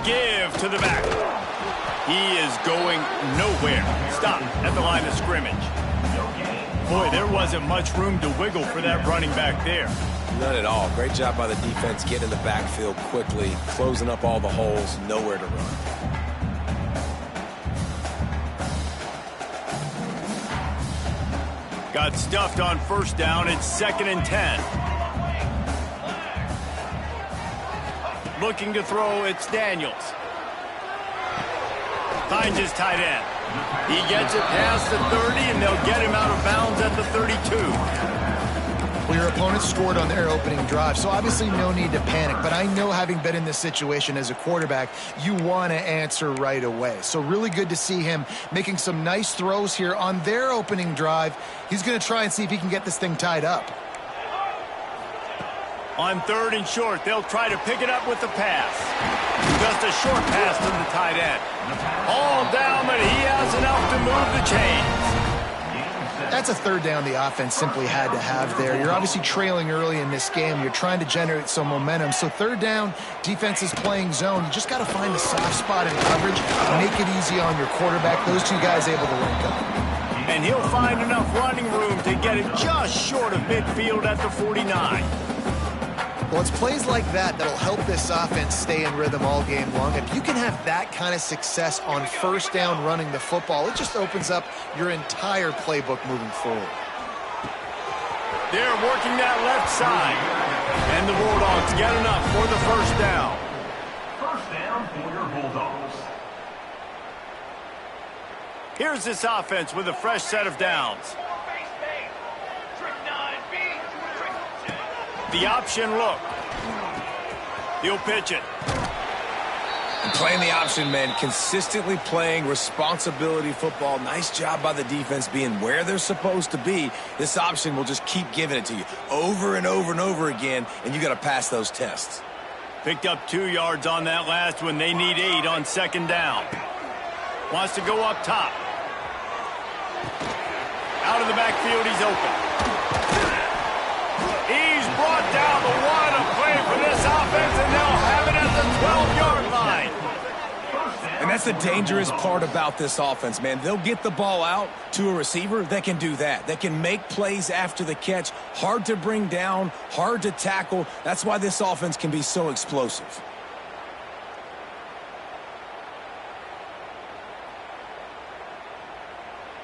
give to the back. He is going nowhere. Stop at the line of scrimmage. Boy, there wasn't much room to wiggle for that running back there. None at all. Great job by the defense getting in the backfield quickly, closing up all the holes, nowhere to run. Got stuffed on first down. It's 2nd and 10. Looking to throw, it's Daniels. Finds his tight end. He gets it past the 30, and they'll get him out of bounds at the 32. Well, your opponent scored on their opening drive, so obviously no need to panic. But I know, having been in this situation as a quarterback, you want to answer right away. So really good to see him making some nice throws here on their opening drive. He's going to try and see if he can get this thing tied up. On 3rd and short, they'll try to pick it up with the pass. Just a short pass to the tight end. All down, but he has enough to move the chains. That's a 3rd down the offense simply had to have there. You're obviously trailing early in this game. You're trying to generate some momentum. So 3rd down, defense is playing zone. You just got to find the soft spot in coverage, make it easy on your quarterback. Those two guys able to link up. And he'll find enough running room to get it just short of midfield at the 49. Well, it's plays like that that'll help this offense stay in rhythm all game long. If you can have that kind of success on first down running the football, it just opens up your entire playbook moving forward. They're working that left side. And the Bulldogs get enough for the first down. First down for your Bulldogs. Here's this offense with a fresh set of downs. The option look. He'll pitch it. And playing the option, man, consistently playing responsibility football. Nice job by the defense being where they're supposed to be. This option will just keep giving it to you over and over and over again, and you got to pass those tests. Picked up 2 yards on that last one. They need 8 on 2nd down. Wants to go up top. Out of the backfield, he's open. He's brought down the one, a play for this offense, and they'll have it at the 12-yard line. And that's the dangerous part about this offense, man. They'll get the ball out to a receiver that can do that. That can make plays after the catch. Hard to bring down, hard to tackle. That's why this offense can be so explosive.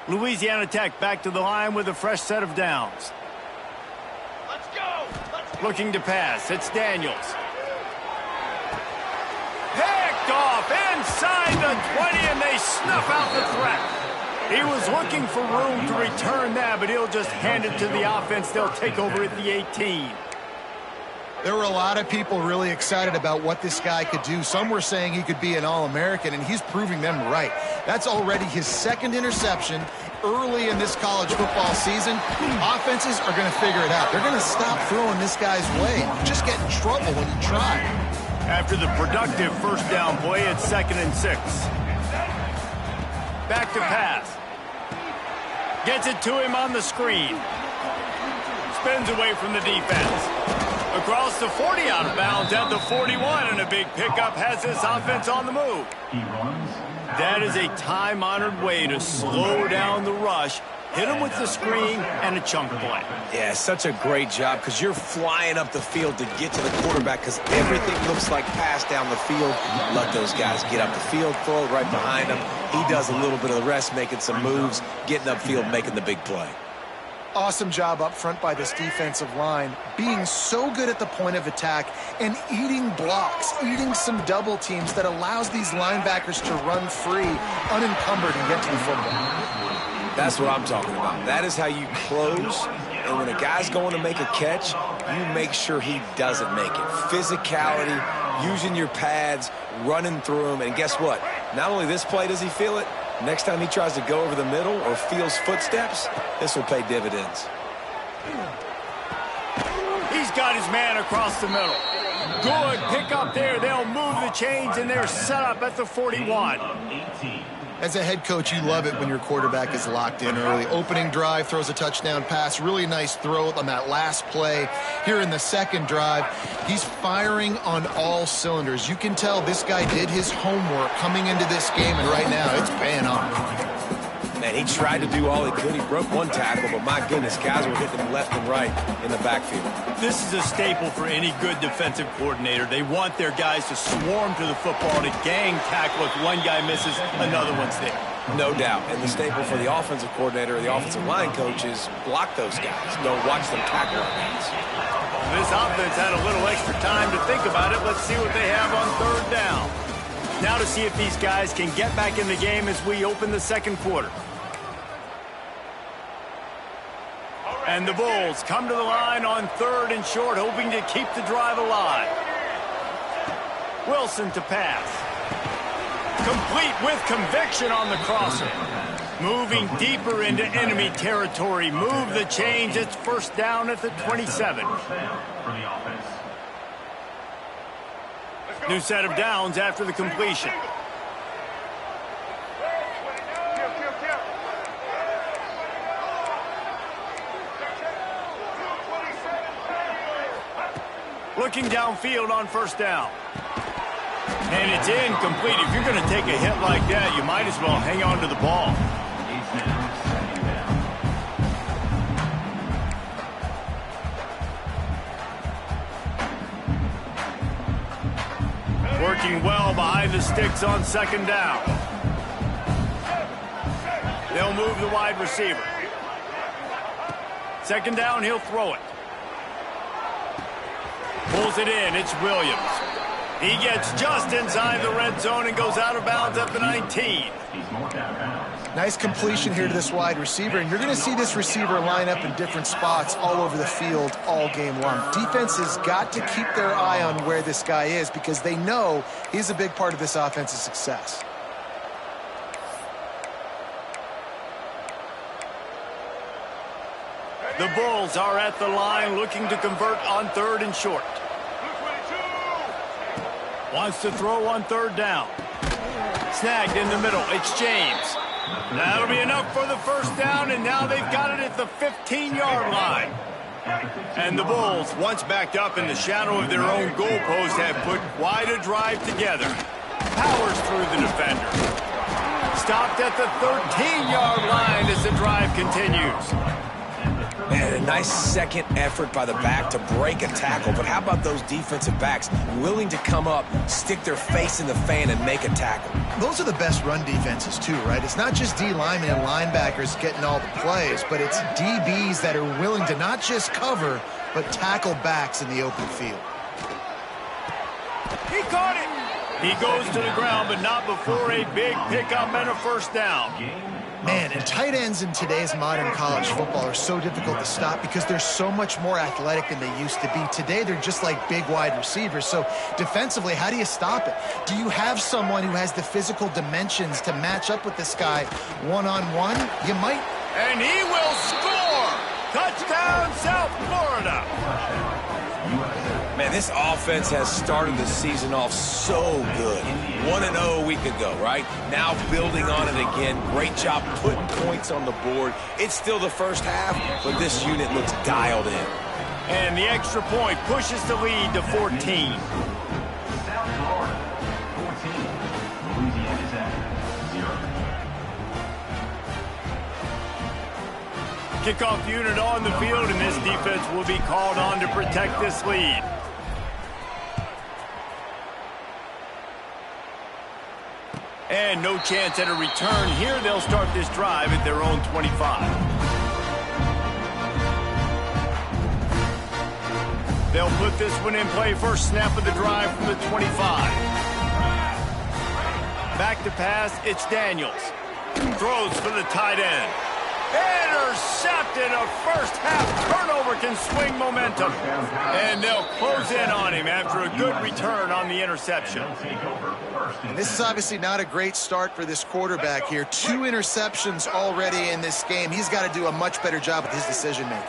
Louisiana Tech back to the line with a fresh set of downs. Looking to pass. It's Daniels. Picked off inside the 20, and they snuff out the threat. He was looking for room to return that, but he'll just hand it to the offense. They'll take over at the 18. There were a lot of people really excited about what this guy could do. Some were saying he could be an All-American, and he's proving them right. That's already his 2nd interception early in this college football season. Offenses are going to figure it out. They're going to stop throwing this guy's way. You just get in trouble when you try. After the productive first down play, it's 2nd and 6. Back to pass. Gets it to him on the screen. Spins away from the defense. Across the 40, out of bounds at the 41, and a big pickup has this offense on the move. That is a time-honored way to slow down the rush, hit him with the screen, and a chunk play. Yeah, such a great job because you're flying up the field to get to the quarterback because everything looks like pass down the field. Let those guys get up the field, throw it right behind him. He does a little bit of the rest, making some moves, getting upfield, making the big play. Awesome job up front by this defensive line, being so good at the point of attack and eating blocks, eating some double teams that allows these linebackers to run free, unencumbered, and get to the football. That's what I'm talking about. That is how you close, and when a guy's going to make a catch, you make sure he doesn't make it. Physicality, using your pads, running through him, and guess what? Not only this play does he feel it, next time he tries to go over the middle or feels footsteps, this will pay dividends. He's got his man across the middle. Good pick up there. They'll move the chains, and they're set up at the 41. As a head coach, you love it when your quarterback is locked in early. Opening drive, throws a touchdown pass. Really nice throw on that last play. Here in the second drive, he's firing on all cylinders. You can tell this guy did his homework coming into this game, and right now it's paying off. Man, he tried to do all he could. He broke one tackle, but my goodness, guys were hitting him left and right in the backfield. This is a staple for any good defensive coordinator. They want their guys to swarm to the football, to gang tackle. If one guy misses, another one's there. No doubt. And the staple for the offensive coordinator or the offensive line coach is block those guys. Don't watch them tackle our guys. This offense had a little extra time to think about it. Let's see what they have on third down. Now to see if these guys can get back in the game as we open the second quarter. And the Bulls come to the line on third and short, hoping to keep the drive alive. Wilson to pass. Complete with conviction on the crosser. Moving deeper into enemy territory. Move the change. It's first down at the 27. New set of downs after the completion. Looking downfield on first down. And it's incomplete. If you're going to take a hit like that, you might as well hang on to the ball. Working well behind the sticks on second down. They'll move the wide receiver. Second down, he'll throw it. Pulls it in. It's Williams. He gets just inside the red zone and goes out of bounds at the 19. Nice completion here to this wide receiver, and you're going to see this receiver line up in different spots all over the field all game long. Defense has got to keep their eye on where this guy is because they know he's a big part of this offense's success. The Bulls are at the line looking to convert on third and short. Wants to throw on third down. Snagged in the middle. It's James. That'll be enough for the first down, and now they've got it at the 15-yard line. And the Bulls, once backed up in the shadow of their own goalpost, have put quite a drive together. Powers through the defender. Stopped at the 13-yard line as the drive continues. Man, a nice second effort by the back to break a tackle. But how about those defensive backs willing to come up, stick their face in the fan, and make a tackle? Those are the best run defenses, too, right? It's not just D linemen and linebackers getting all the plays, but it's DBs that are willing to not just cover, but tackle backs in the open field. He caught it. He goes to the ground, but not before a big pickup and a first down. Man, and tight ends in today's modern college football are so difficult to stop because they're so much more athletic than they used to be. Today, they're just like big wide receivers. So defensively, how do you stop it? Do you have someone who has the physical dimensions to match up with this guy one-on-one? You might. And he will score! Touchdown, South Florida! Man, this offense has started the season off so good. 1-0 a week ago, right? Now building on it again. Great job putting points on the board. It's still the first half, but this unit looks dialed in. And the extra point pushes the lead to 14. South Florida, 14. Louisiana Tech, 0. Kickoff unit on the field, and this defense will be called on to protect this lead. And no chance at a return here. They'll start this drive at their own 25. They'll put this one in play. First snap of the drive from the 25. Back to pass, it's Daniels. Throws for the tight end. Intercepted. A first-half turnover can swing momentum. And they'll close in on him after a good return on the interception. And this is obviously not a great start for this quarterback here. 2 interceptions already in this game. He's got to do a much better job with his decision-making.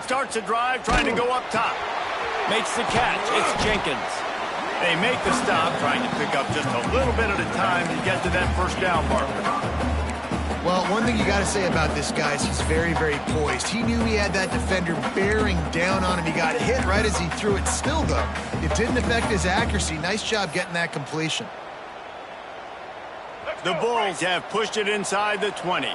Starts a drive trying to go up top. Makes the catch. It's Jenkins. They make the stop, trying to pick up just a little bit at a time to get to that first down marker. Well, one thing you got to say about this guy is he's very, very poised. He knew he had that defender bearing down on him. He got hit right as he threw it. Still, though, it didn't affect his accuracy. Nice job getting that completion. The Bulls have pushed it inside the 20.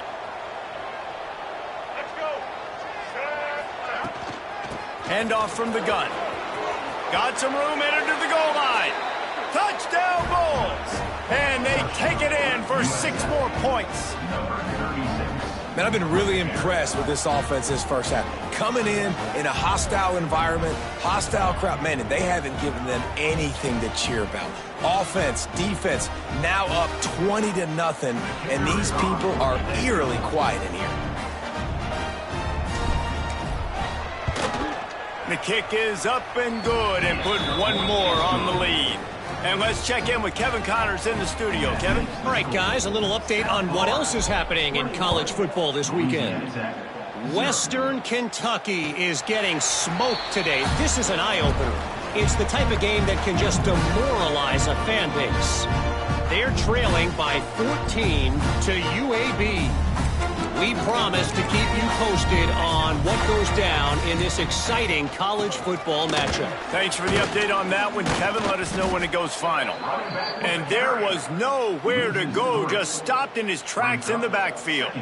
Handoff from the gun. Got some room, entered to the goal line. Touchdown Bulls! And they take it in for 6 more points. Man, I've been really impressed with this offense this first half. Coming in a hostile environment, hostile crowd, man, and they haven't given them anything to cheer about. Offense, defense, now up 20-0, and these people are eerily quiet in here. The kick is up and good and put 1 more on the lead. And let's check in with Kevin Connors in the studio. Kevin? All right, guys, a little update on what else is happening in college football this weekend. Western Kentucky is getting smoked today. This is an eye-opener. It's the type of game that can just demoralize a fan base. They're trailing by 14 to UAB. We promise to keep you posted on what goes down in this exciting college football matchup. Thanks for the update on that one, Kevin. Let us know when it goes final. And there was nowhere to go, just stopped in his tracks in the backfield.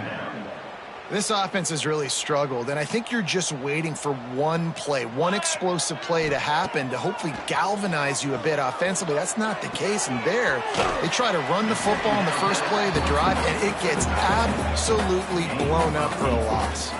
This offense has really struggled, and I think you're just waiting for one play, one explosive play to happen to hopefully galvanize you a bit offensively. That's not the case, and there, they try to run the football on the first play of the drive, and it gets absolutely blown up for a loss.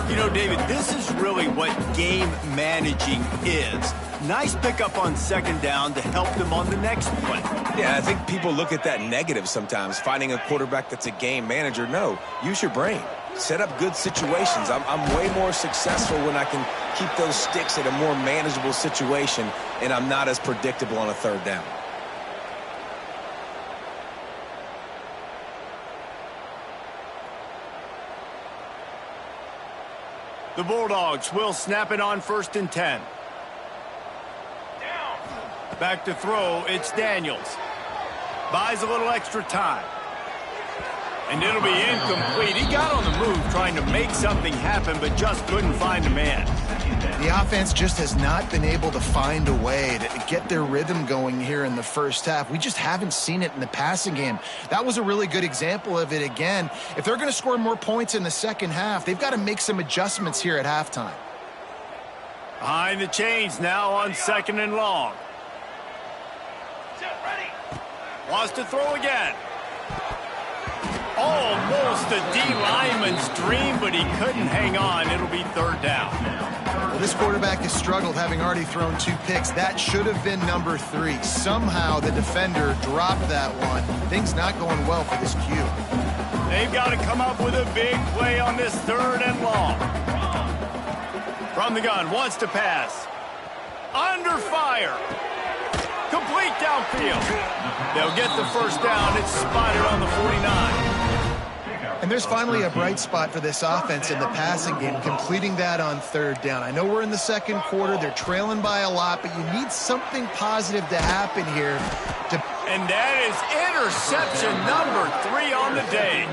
You know, David, this is really what game managing is. Nice pickup on second down to help them on the next play. Yeah, I think people look at that negative sometimes, finding a quarterback that's a game manager. No, use your brain. Set up good situations. I'm way more successful when I can keep those sticks at a more manageable situation, and I'm not as predictable on a third down. The Bulldogs will snap it on 1st and 10. Back to throw, it's Daniels. Buys a little extra time. And it'll be incomplete. He got on the move trying to make something happen, but just couldn't find a man. The offense just has not been able to find a way to get their rhythm going here in the first half. We just haven't seen it in the passing game. That was a really good example of it again. If they're going to score more points in the second half, they've got to make some adjustments here at halftime. Behind the chains now on 2nd and long. Wants to throw again. Almost a D lineman's dream, but he couldn't hang on. It'll be 3rd down. Well, this quarterback has struggled, having already thrown 2 picks. That should have been number 3. Somehow the defender dropped that one. Things not going well for this Q. They've got to come up with a big play on this 3rd and long. From the gun, wants to pass. Under fire. Complete downfield. They'll get the first down. It's spotted on the 49. And there's finally a bright spot for this offense in the passing game, completing that on 3rd down. I know we're in the second quarter. They're trailing by a lot, but you need something positive to happen here. And that is interception number 3 on the day.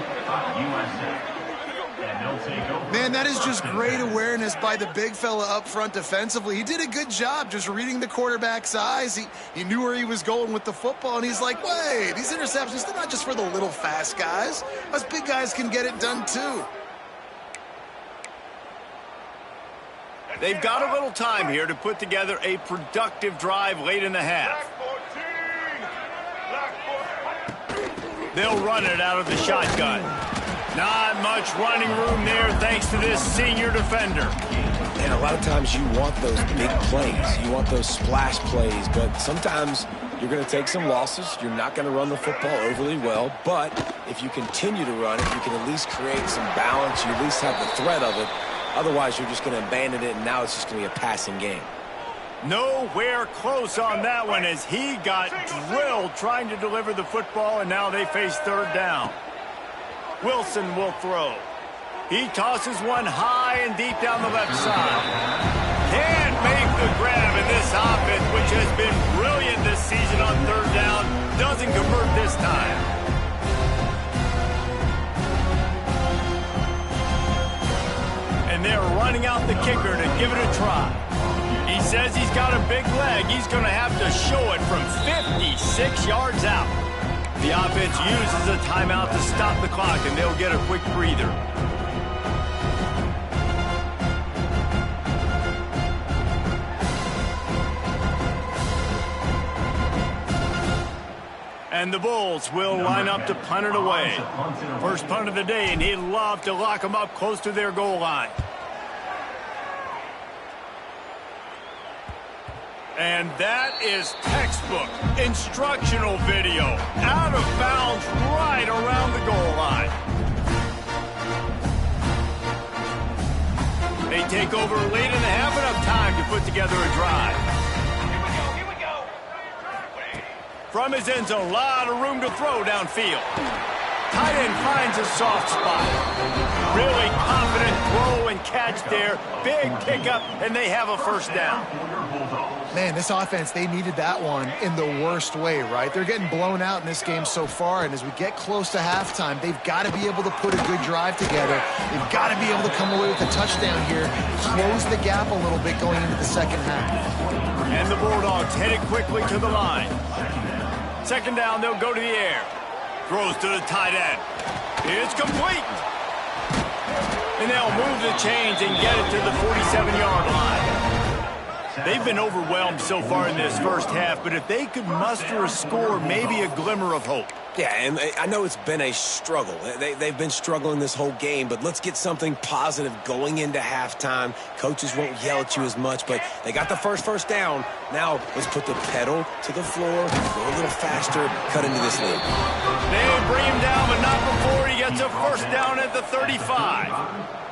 Man, that is just great awareness by the big fella up front defensively. He did a good job just reading the quarterback's eyes. He knew where he was going with the football, and he's like, wait, these interceptions, they're not just for the little fast guys. Us big guys can get it done too. They've got a little time here to put together a productive drive late in the half. They'll run it out of the shotgun. Not much running room there thanks to this senior defender. And a lot of times you want those big plays. You want those splash plays, but sometimes you're going to take some losses. You're not going to run the football overly well, but if you continue to run it, you can at least create some balance. You at least have the threat of it. Otherwise, you're just going to abandon it, and now it's just going to be a passing game. Nowhere close on that one as he got drilled trying to deliver the football, and now they face 3rd down. Wilson will throw. He tosses one high and deep down the left side. Can't make the grab in this offense, which has been brilliant this got a big leg. He's going to have to show it from 56 yards out. The offense uses a timeout to stop the clock, and they'll get a quick breather. And the Bulls will line up to punt it away. First punt of the day, and he'd love to lock them up close to their goal line. And that is textbook instructional video. Out of bounds right around the goal line. They take over late in the half, enough time to put together a drive. From his end zone, a lot of room to throw downfield. Tight end finds a soft spot. Really confident throw and catch there. Big pickup, and they have a first down. Man, this offense, they needed that one in the worst way, right? They're getting blown out in this game so far, and as we get close to halftime, they've got to be able to put a good drive together. They've got to be able to come away with a touchdown here, close the gap a little bit going into the second half. And the Bulldogs headed quickly to the line. Second down, they'll go to the air. Throws to the tight end. It's complete. And they'll move the chains and get it to the 47-yard line. They've been overwhelmed so far in this first half, but if they could muster a score, maybe a glimmer of hope. Yeah, and I know it's been a struggle. They've been struggling this whole game, but let's get something positive going into halftime. Coaches won't yell at you as much, but they got the first down. Now let's put the pedal to the floor, go a little faster, cut into this lead. They bring him down, but not before he gets a first down at the 35.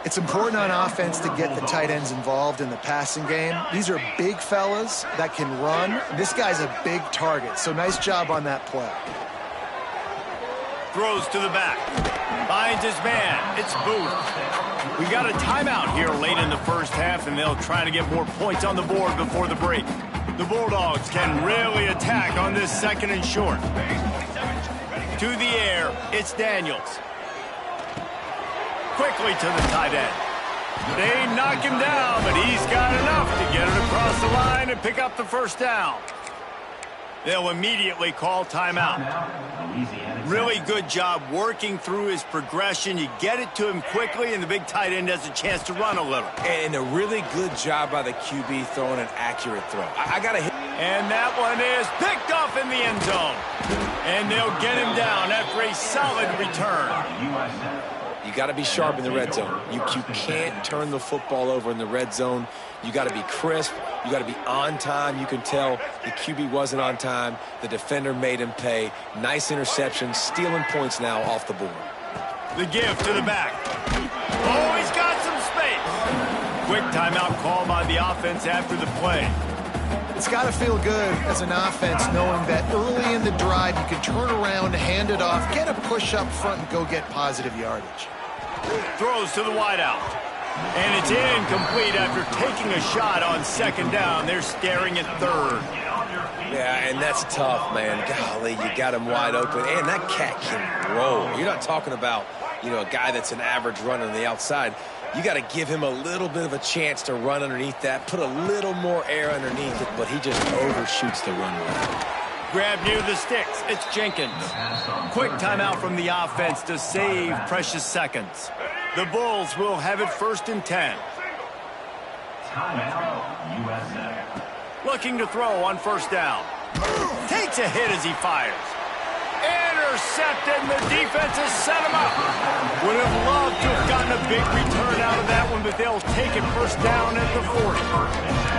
It's important on offense to get the tight ends involved in the passing game. These are big fellas that can run. This guy's a big target, so nice job on that play. Throws to the back. Finds his man. It's Booth. We've got a timeout here late in the first half, and they'll try to get more points on the board before the break. The Bulldogs can really attack on this second and short. To the air, it's Daniels. Quickly to the tight end. They knock him down, but he's got enough to get it across the line and pick up the first down. They'll immediately call timeout. Really good job working through his progression. You get it to him quickly, and the big tight end has a chance to run a little. And a really good job by the QB throwing an accurate throw. I got to hit. And that one is picked off in the end zone. And they'll get him down after a solid return. You got to be sharp in the red zone. You can't turn the football over in the red zone. You got to be crisp. You got to be on time. You can tell the QB wasn't on time. The defender made him pay. Nice interception, stealing points now off the board. The give to the back. Oh, he's got some space. Quick timeout call by the offense after the play. It's got to feel good as an offense knowing that early in the drive you can turn around, hand it off, get a push up front, and go get positive yardage. Throws to the wideout. And it's incomplete after taking a shot on second down. They're staring at third. Yeah, and that's tough, man. Golly, you got him wide open. And that cat can roll. You're not talking about, a guy that's an average runner on the outside. You got to give him a little bit of a chance to run underneath that, put a little more air underneath it, but he just overshoots the runway. Grab near the sticks. It's Jenkins. Quick timeout from the offense to save precious seconds. The Bulls will have it 1st and 10. Timeout, USF. Looking to throw on first down. Takes a hit as he fires. Intercepted, and the defense has set him up. Would have loved to have gotten a big return out of that one, but they'll take it first down at the 40.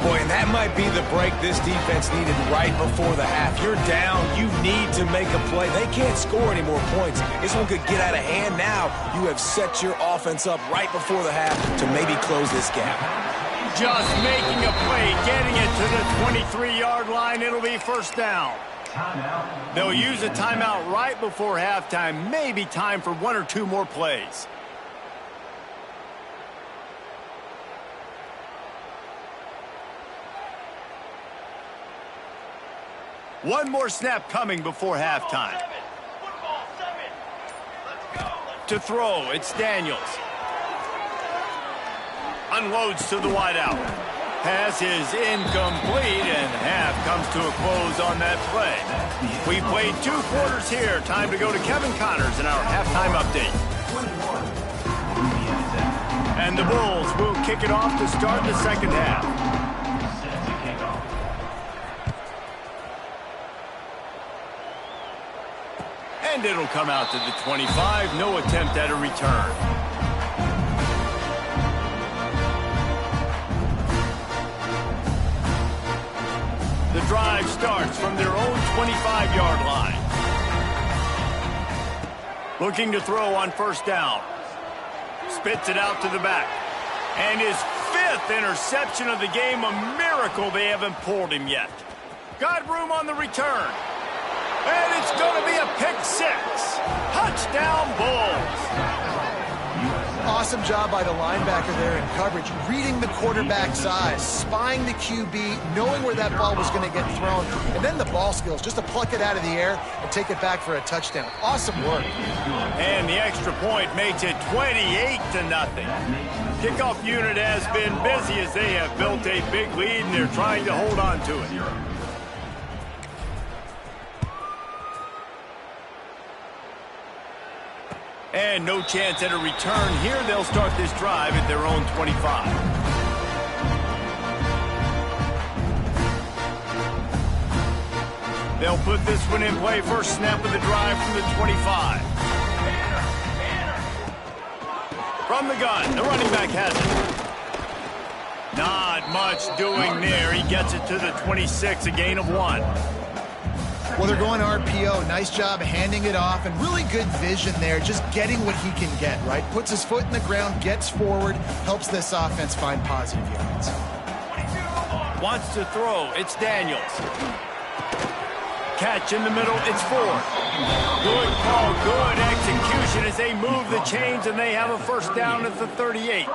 Boy, and that might be the break this defense needed right before the half. You're down. You need to make a play. They can't score any more points. This one could get out of hand now. You have set your offense up right before the half to maybe close this gap. Just making a play, getting it to the 23-yard line. It'll be first down. They'll use a timeout right before halftime. Maybe time for 1 or 2 more plays. One more snap coming before halftime. To throw, it's Daniels. Unloads to the wideout. Pass is incomplete, and half comes to a close on that play. We played 2 quarters here. Time to go to Kevin Connors in our halftime update. And the Bulls will kick it off to start the second half. And it'll come out to the 25. No attempt at a return. The drive starts from their own 25-yard line. Looking to throw on first down. Spits it out to the back. And his 5th interception of the game, a miracle they haven't pulled him yet. Got room on the return. And it's going to be a pick 6. Touchdown, Bulls. Awesome job by the linebacker there in coverage, reading the quarterback's eyes, spying the QB, knowing where that ball was going to get thrown, and then the ball skills just to pluck it out of the air and take it back for a touchdown. Awesome work. And the extra point makes it 28-0. Kickoff unit has been busy as they have built a big lead, and they're trying to hold on to it. And no chance at a return here. They'll start this drive at their own 25. They'll put this one in play. First snap of the drive from the 25. From the gun, the running back has it. Not much doing there. He gets it to the 26, a gain of 1. Well, they're going RPO. Nice job handing it off, and really good vision there, just getting what he can get, right? Puts his foot in the ground, gets forward, helps this offense find positive yards. Wants to throw. It's Daniels. Catch in the middle. It's Ford. Good call, good execution as they move the chains, and they have a first down at the 38.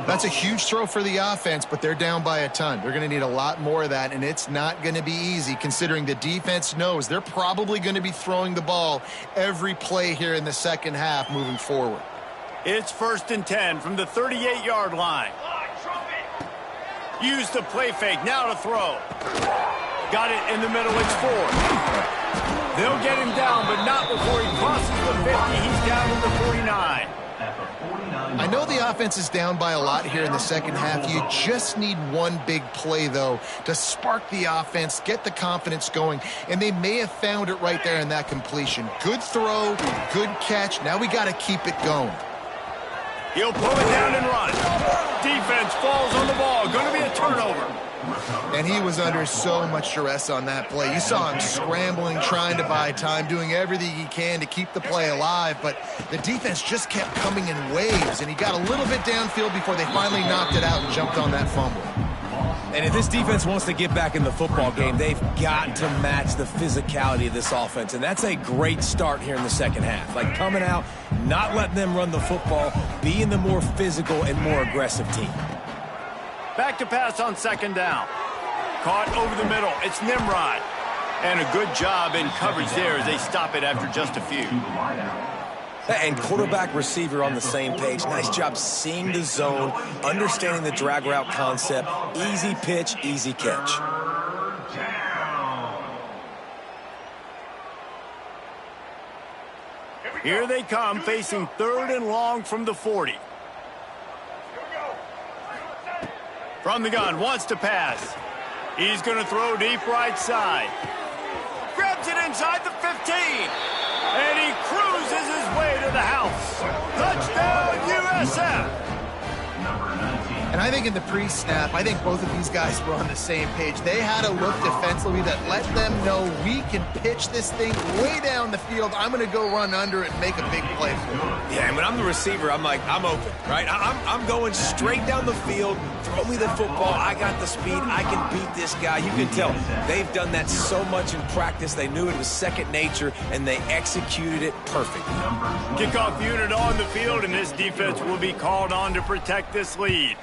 That's a huge throw for the offense, but they're down by a ton. They're going to need a lot more of that, and it's not going to be easy considering the defense knows they're probably going to be throwing the ball every play here in the second half moving forward. It's 1st and 10 from the 38-yard line. Use the play fake. Now to throw. Got it in the middle. It's Ford. They'll get him down, but not before he crosses the 50. He's down to the 49. I know the offense is down by a lot here in the second half. You just need one big play, though, to spark the offense, get the confidence going, and they may have found it right there in that completion. Good throw, good catch. Now we got to keep it going. He'll pull it down and run. Defense falls on the ball. Going to be a turnover. And he was under so much duress on that play. You saw him scrambling, trying to buy time, doing everything he can to keep the play alive, but the defense just kept coming in waves, and he got a little bit downfield before they finally knocked it out and jumped on that fumble. And if this defense wants to get back in the football game, they've got to match the physicality of this offense, and that's a great start here in the second half. Like coming out, not letting them run the football, being the more physical and more aggressive team. Back to pass on second down. Caught over the middle. It's Nimrod. And a good job in coverage there as they stop it after just a few. And quarterback receiver on the same page. Nice job seeing the zone, understanding the drag route concept. Easy pitch, easy catch. Here they come, facing 3rd and long from the 40. From the gun, wants to pass. He's going to throw deep right side. Grabs it inside the 15. And he cruises his way to the house. Touchdown, USF. And I think in the pre-snap, I think both of these guys were on the same page. They had a look defensively that let them know we can pitch this thing way down the field. I'm going to go run under it and make a big play for it. Yeah, and when I'm the receiver, I'm like, I'm open, right? I'm going straight down the field. Throw me the football. I got the speed. I can beat this guy. You can tell they've done that so much in practice. They knew it was second nature, and they executed it perfectly. Kickoff unit on the field, and this defense will be called on to protect this lead.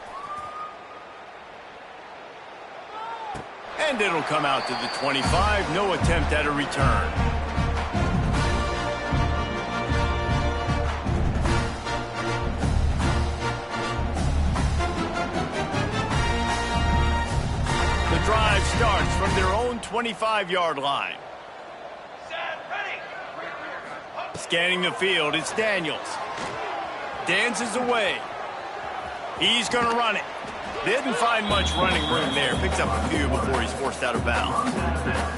And it'll come out to the 25. No attempt at a return. drive starts from their own 25-yard line. Scanning the field, it's Daniels. Dances away. He's going to run it. Didn't find much running room there. Picks up a few before he's forced out of bounds.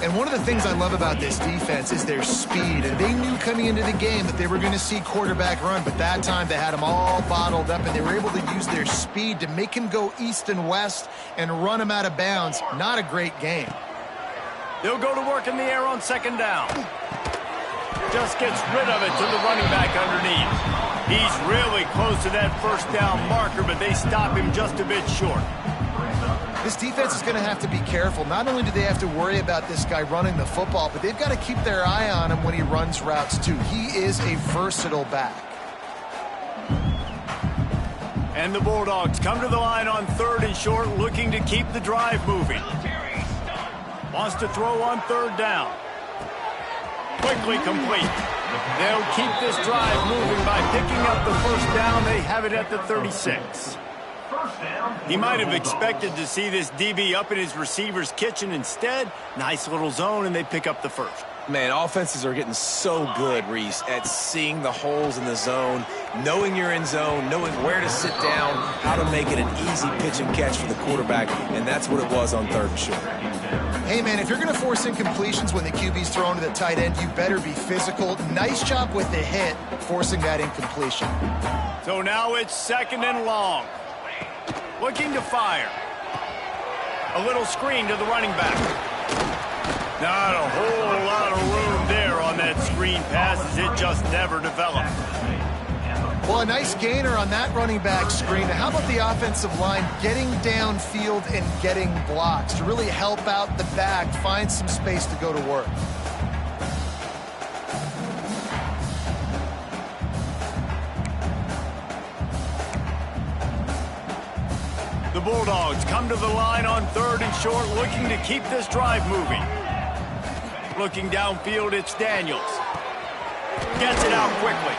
And one of the things I love about this defense is their speed. And they knew coming into the game that they were going to see quarterback run. But that time they had him all bottled up, and they were able to use their speed to make him go east and west and run him out of bounds. Not a great game. They'll go to work in the air on second down. Just gets rid of it to the running back underneath. He's really close to that first down marker, but they stop him just a bit short. This defense is going to have to be careful. Not only do they have to worry about this guy running the football, but they've got to keep their eye on him when he runs routes too. He is a versatile back. And the Bulldogs come to the line on third and short, looking to keep the drive moving. Wants to throw on third down. Quickly complete. They'll keep this drive moving by picking up the first down. They have it at the 36. He might have expected to see this DB up in his receiver's kitchen. Instead, nice little zone, and they pick up the first. Man, offenses are getting so good, Reese, at seeing the holes in the zone, knowing you're in zone, knowing where to sit down, how to make it an easy pitch and catch for the quarterback, and that's what it was on third and short. Hey, man, if you're going to force incompletions when the QB's thrown to the tight end, you better be physical. Nice job with the hit, forcing that incompletion. So now it's second and long. Looking to fire. A little screen to the running back. Not a whole lot of room there on that screen pass, as it just never developed. Well, a nice gainer on that running back screen. How about the offensive line getting downfield and getting blocks to really help out the back, find some space to go to work? The Bulldogs come to the line on third and short, looking to keep this drive moving. Looking downfield, it's Daniels. Gets it out quickly.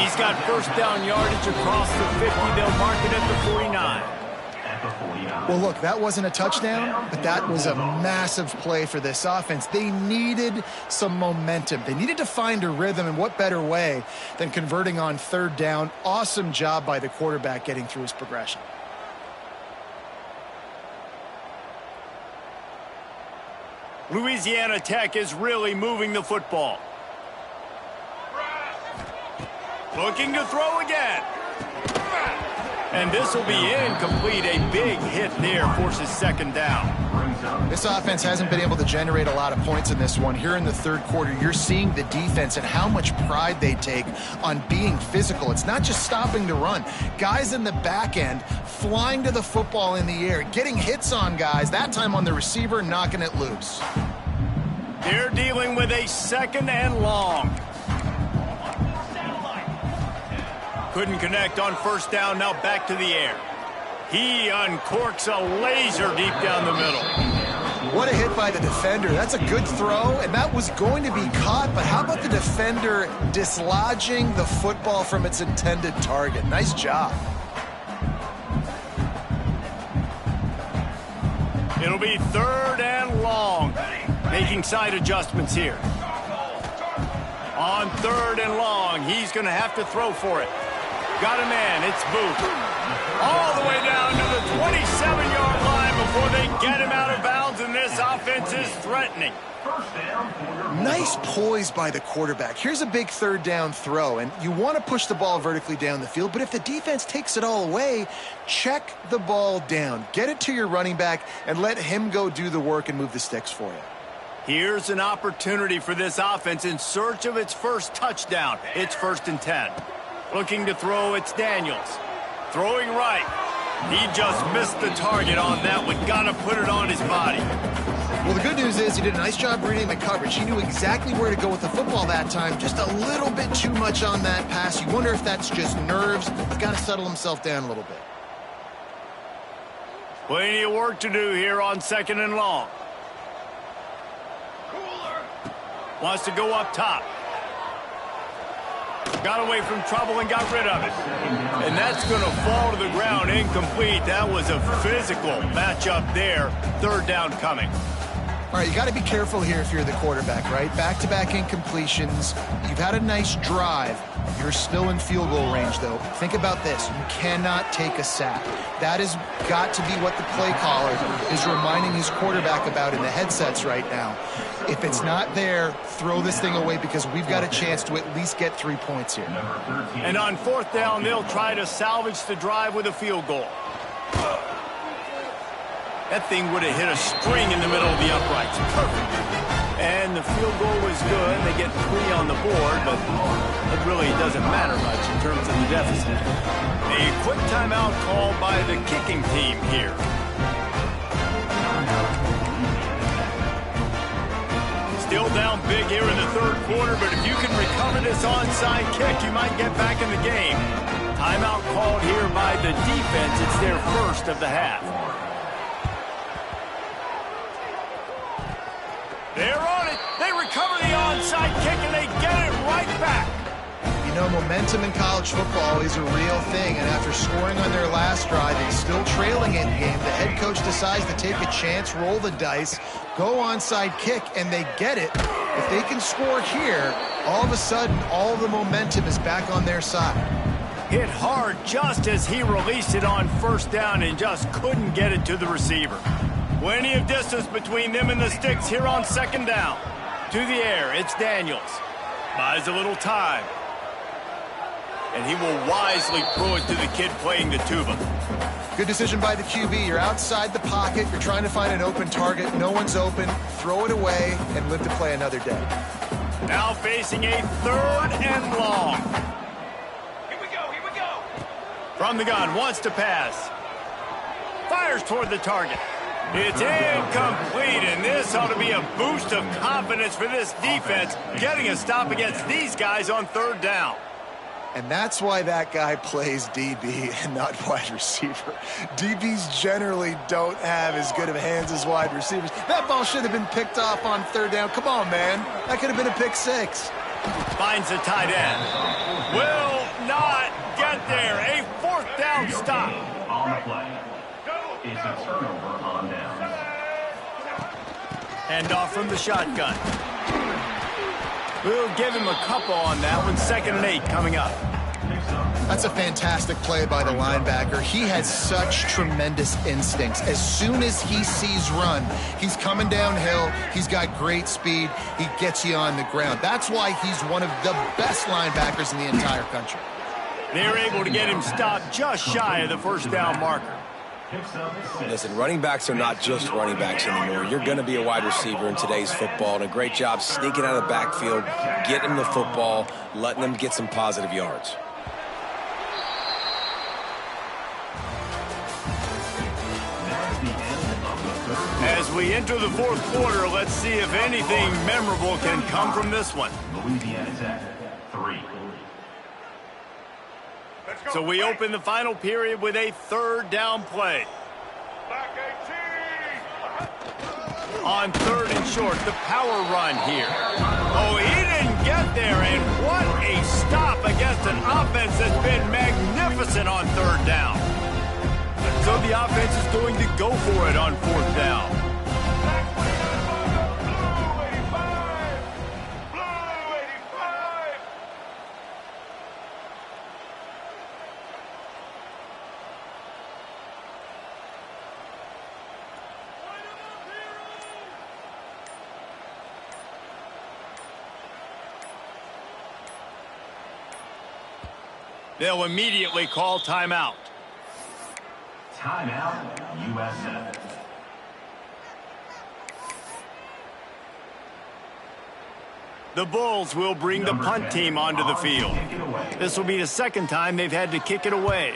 He's got first down yardage across the 50. They'll mark it at the 49. Well, look, that wasn't a touchdown, but that was a massive play for this offense. They needed some momentum. They needed to find a rhythm, and what better way than converting on third down. Awesome job by the quarterback getting through his progression. Louisiana Tech is really moving the football. Looking to throw again. And this will be incomplete. A big hit there forces second down. This offense hasn't been able to generate a lot of points in this one. Here in the third quarter, you're seeing the defense and how much pride they take on being physical. It's not just stopping to run. Guys in the back end flying to the football in the air, getting hits on guys, that time on the receiver, knocking it loose. They're dealing with a second and long. Couldn't connect on first down, now back to the air. He uncorks a laser deep down the middle. What a hit by the defender. That's a good throw, and that was going to be caught, but how about the defender dislodging the football from its intended target? Nice job. It'll be third and long. Making side adjustments here. On third and long, he's going to have to throw for it. Got a man, it's Booth. All the way down to the 27-yard line before they get him out of bounds, and this offense is threatening. Nice poise by the quarterback. Here's a big third down throw, and you want to push the ball vertically down the field, but if the defense takes it all away, check the ball down. Get it to your running back and let him go do the work and move the sticks for you. Here's an opportunity for this offense in search of its first touchdown. It's 1st and 10. Looking to throw, it's Daniels. Throwing right. He just missed the target on that one. Got to put it on his body. Well, the good news is he did a nice job reading the coverage. He knew exactly where to go with the football that time. Just a little bit too much on that pass. You wonder if that's just nerves. He's got to settle himself down a little bit. Plenty of work to do here on second and long. Wants to go up top. Got away from trouble and got rid of it. And that's going to fall to the ground incomplete. That was a physical matchup there. Third down coming. All right, you got to be careful here if you're the quarterback, right? Back-to-back incompletions. You've had a nice drive. You're still in field goal range, though. Think about this. You cannot take a sack. That has got to be what the play caller is reminding his quarterback about in the headsets right now. If it's not there, throw this thing away because we've got a chance to at least get 3 points here. And on fourth down, they'll try to salvage the drive with a field goal. That thing would have hit a spring in the middle of the uprights. Perfect. And the field goal was good. They get 3 on the board, but it really doesn't matter much in terms of the deficit. A quick timeout called by the kicking team here. Still down big here in the third quarter, but if you can recover this onside kick, you might get back in the game. Timeout called here by the defense. It's their first of the half. They're on it. They recover the onside kick, and they get it right back. You know, momentum in college football is a real thing, and after scoring on their last drive and still trailing in game, the head coach decides to take a chance, roll the dice, go onside kick, and they get it. If they can score here, all of a sudden, all the momentum is back on their side. Hit hard just as he released it on first down and just couldn't get it to the receiver. Plenty of distance between them and the sticks here on second down. To the air, it's Daniels. Buys a little time. And he will wisely throw it to the kid playing the tuba. Good decision by the QB. You're outside the pocket. You're trying to find an open target. No one's open. Throw it away and live to play another day. Now facing a third and long. Here we go. From the gun, wants to pass. Fires toward the target. It's incomplete, and this ought to be a boost of confidence for this defense, getting a stop against these guys on third down. And that's why that guy plays DB and not wide receiver. DBs generally don't have as good of hands as wide receivers. That ball should have been picked off on third down. Come on, man. That could have been a pick six. Finds the tight end. Will not get there. A fourth down stop. On the play. It's a turnover on down. Hand off from the shotgun. We'll give him a couple on that one. 2nd and 8 coming up. That's a fantastic play by the linebacker. He has such tremendous instincts. As soon as he sees run, he's coming downhill. He's got great speed. He gets you on the ground. That's why he's one of the best linebackers in the entire country. They're able to get him stopped just shy of the first down marker. Listen, running backs are not just running backs anymore. You're going to be a wide receiver in today's football, and a great job sneaking out of the backfield, getting them the football, letting them get some positive yards. As we enter the fourth quarter, let's see if anything memorable can come from this one. Louisiana Tech, 3. So we open the final period with a third down play. On third and short, the power run here. Oh, he didn't get there, and what a stop against an offense that's been magnificent on third down. So the offense is going to go for it on fourth down. They'll immediately call timeout. Timeout, USF. The Bulls will bring the punt team onto the field. This will be the second time they've had to kick it away.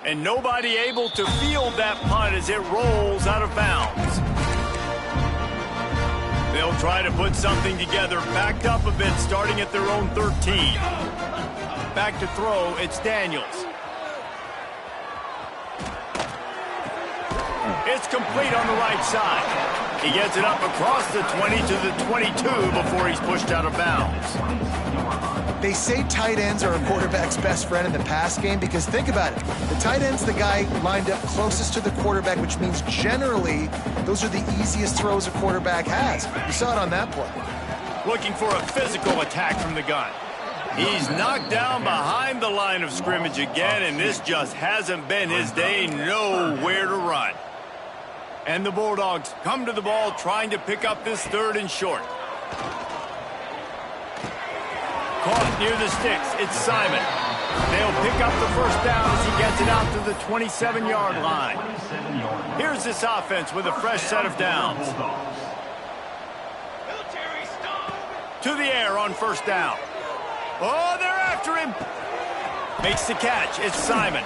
And nobody able to field that punt as it rolls out of bounds. They'll try to put something together, backed up a bit, starting at their own 13. Back to throw, it's Daniels. It's complete on the right side. He gets it up across the 20 to the 22 before he's pushed out of bounds. They say tight ends are a quarterback's best friend in the pass game because think about it. The tight end's the guy lined up closest to the quarterback, which means generally those are the easiest throws a quarterback has. You saw it on that play. Looking for a physical attack from the gun. He's knocked down behind the line of scrimmage again, and this just hasn't been his day. Nowhere to run. And the Bulldogs come to the ball trying to pick up this 3rd and short. Caught near the sticks. It's Simon. They'll pick up the first down as he gets it out to the 27-yard line. Here's this offense with a fresh set of downs. To the air on first down. Oh, they're after him. Makes the catch. It's Simon.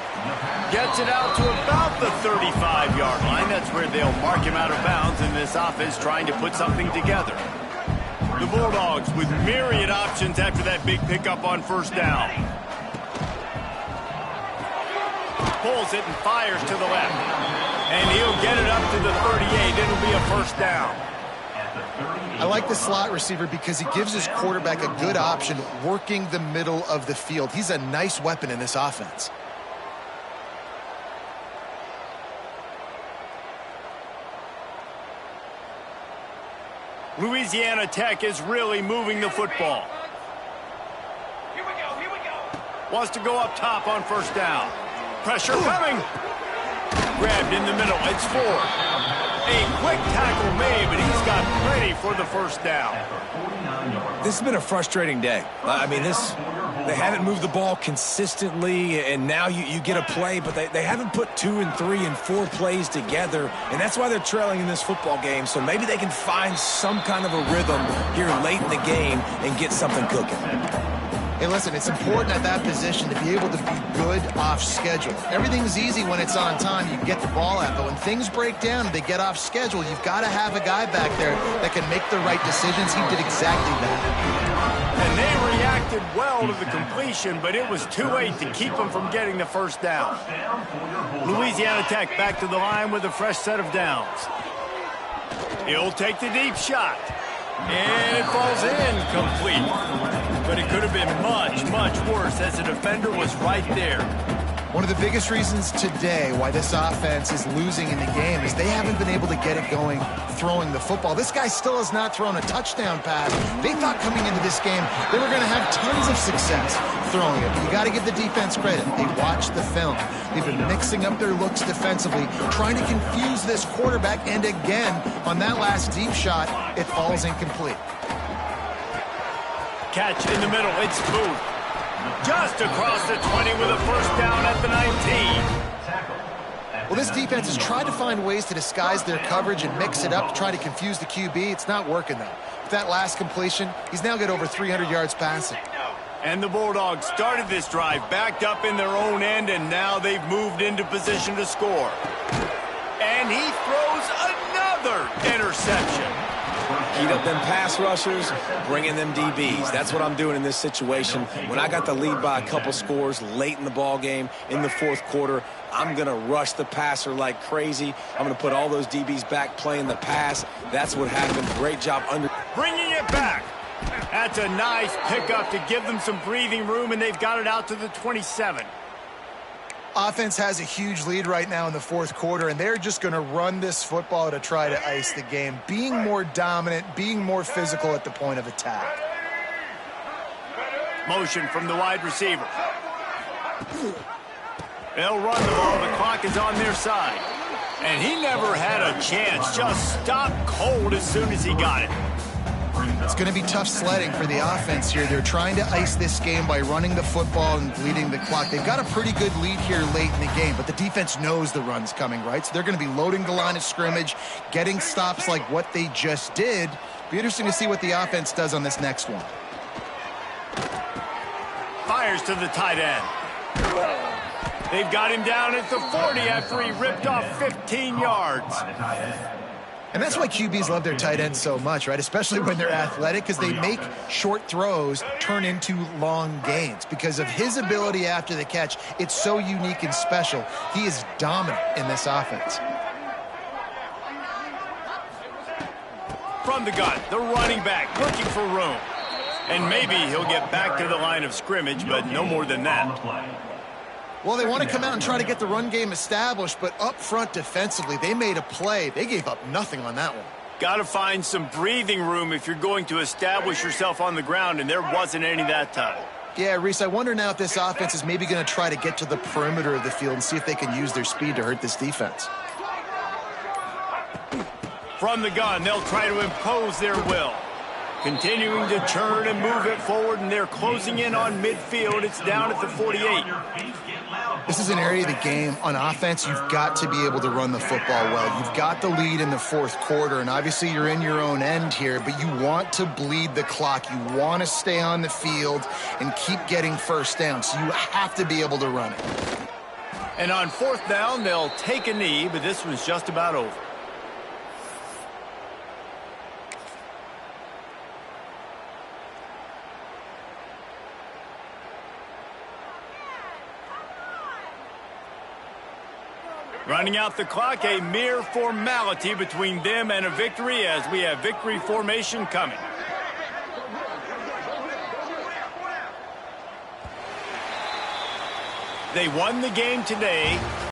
Gets it out to about the 35-yard line. That's where they'll mark him out of bounds in this offense trying to put something together. The Bulldogs with myriad options after that big pickup on first down. Pulls it and fires to the left. And he'll get it up to the 38. It'll be a first down. I like the slot receiver because he gives his quarterback a good option working the middle of the field. He's a nice weapon in this offense. Louisiana Tech is really moving the football. Here we go. Wants to go up top on first down. Pressure coming. Grabbed in the middle. It's Ford. A quick tackle made, but he's got plenty for the first down. This has been a frustrating day. I mean, they haven't moved the ball consistently, and now you get a play, but they haven't put 2 and 3 and 4 plays together, and that's why they're trailing in this football game. So maybe they can find some kind of a rhythm here late in the game and get something cooking. Hey, listen, it's important at that position to be able to be good off schedule. Everything's easy when it's on time. You get the ball out, but when things break down and they get off schedule, you've got to have a guy back there that can make the right decisions. He did exactly that. And they reacted well to the completion, but it was too late to keep them from getting the first down. Louisiana Tech back to the line with a fresh set of downs. He'll take the deep shot. And it falls in complete. But it could have been much, much worse as the defender was right there. One of the biggest reasons today why this offense is losing in the game is they haven't been able to get it going throwing the football. This guy still has not thrown a touchdown pass. They thought coming into this game they were going to have tons of success throwing it. But you got to give the defense credit. They watched the film. They've been mixing up their looks defensively, trying to confuse this quarterback. And again, on that last deep shot, it falls incomplete. Catch in the middle. It's Booth. Just across the 20 with a first down at the 19. Well, this defense has tried to find ways to disguise their coverage and mix it up to try to confuse the QB. It's not working, though. With that last completion, he's now got over 300 yards passing. And the Bulldogs started this drive backed up in their own end, and now they've moved into position to score. And he throws another interception. Heat up them pass rushers, bring in them DBs. That's what I'm doing in this situation. When I got the lead by a couple scores late in the ball game in the fourth quarter, I'm going to rush the passer like crazy. I'm going to put all those DBs back playing the pass. That's what happened. Great job under. Bringing it back. That's a nice pickup to give them some breathing room, and they've got it out to the 27. Offense has a huge lead right now in the fourth quarter, and they're just going to run this football to try to ice the game, being more dominant, being more physical at the point of attack. Motion from the wide receiver. They'll run the ball. The clock is on their side. And he never had a chance. Just stopped cold as soon as he got it. It's going to be tough sledding for the offense here. They're trying to ice this game by running the football and bleeding the clock. They've got a pretty good lead here late in the game, but the defense knows the run's coming, right? So they're going to be loading the line of scrimmage, getting stops like what they just did. Be interesting to see what the offense does on this next one. Fires to the tight end. They've got him down at the 40 after he ripped off 15 yards. And that's why QBs love their tight ends so much, right? Especially when they're athletic, because they make short throws turn into long gains. Because of his ability after the catch, it's so unique and special. He is dominant in this offense. From the gun, the running back looking for room. And maybe he'll get back to the line of scrimmage, but no more than that. Well, they want to come out and try to get the run game established, but up front defensively, they made a play. They gave up nothing on that one. Got to find some breathing room if you're going to establish yourself on the ground, and there wasn't any that time. Yeah, Reese, I wonder now if this offense is maybe going to try to get to the perimeter of the field and see if they can use their speed to hurt this defense. From the gun, they'll try to impose their will. Continuing to turn and move it forward, and they're closing in on midfield. It's down at the 48. This is an area of the game. On offense, you've got to be able to run the football well. You've got the lead in the fourth quarter, and obviously you're in your own end here, but you want to bleed the clock. You want to stay on the field and keep getting first down, so you have to be able to run it. And on fourth down, they'll take a knee, but this one's just about over. Running out the clock, a mere formality between them and a victory as we have victory formation coming. They won the game today.